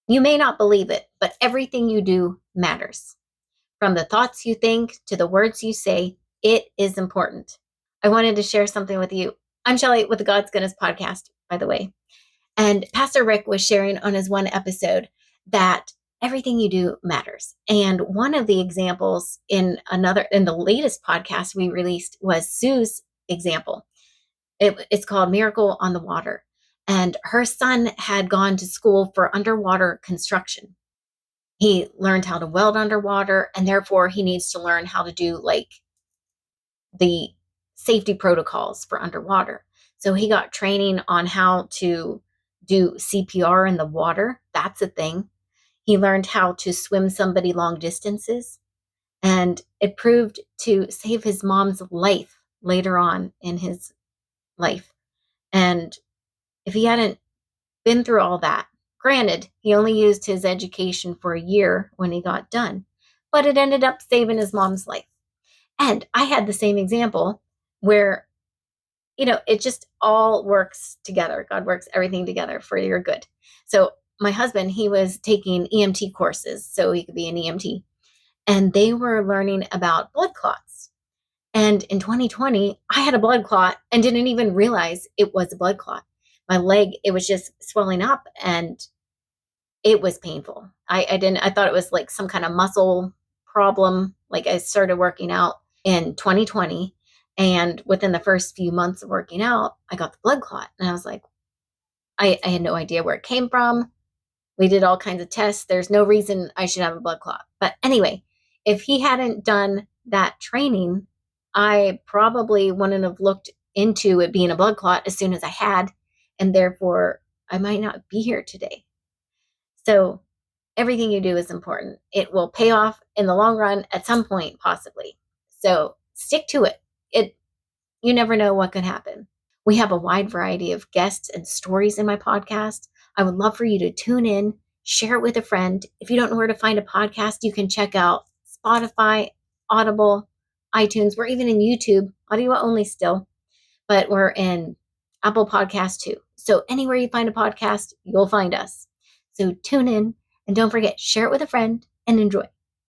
You may not believe it, but everything you do matters. From the thoughts you think to the words you say, it is important. I wanted to share something with you. I'm Shelly with the God's Goodness podcast, by the way. And Pastor Rick was sharing on his one episode that everything you do matters. And one of the examples in the latest podcast we released was Sue's example. It's called Miracle on the Water. And her son had gone to school for underwater construction. He learned how to weld underwater, and therefore he needs to learn how to do like the safety protocols for underwater. So he got training on how to do CPR in the water. That's a thing. He learned how to swim somebody long distances, and it proved to save his mom's life later on in his life. And if he hadn't been through all that, granted, he only used his education for a year when he got done, but it ended up saving his mom's life. And I had the same example where, it just all works together. God works everything together for your good. So my husband, he was taking EMT courses so he could be an EMT, and they were learning about blood clots. And in 2020, I had a blood clot and didn't even realize it was a blood clot. My leg, it was just swelling up and it was painful. I thought it was like some kind of muscle problem. Like I started working out in 2020, and within the first few months of working out, I got the blood clot. And I was like, I had no idea where it came from. We did all kinds of tests. There's no reason I should have a blood clot. But anyway, if he hadn't done that training, I probably wouldn't have looked into it being a blood clot as soon as I had. And therefore, I might not be here today. So everything you do is important. It will pay off in the long run at some point, possibly. So stick to it. You never know what could happen. We have a wide variety of guests and stories in my podcast. I would love for you to tune in, share it with a friend. If you don't know where to find a podcast, you can check out Spotify, Audible, iTunes. We're even in YouTube, audio only still, but we're in Apple Podcasts too. So anywhere you find a podcast, you'll find us. So tune in and don't forget, share it with a friend and enjoy.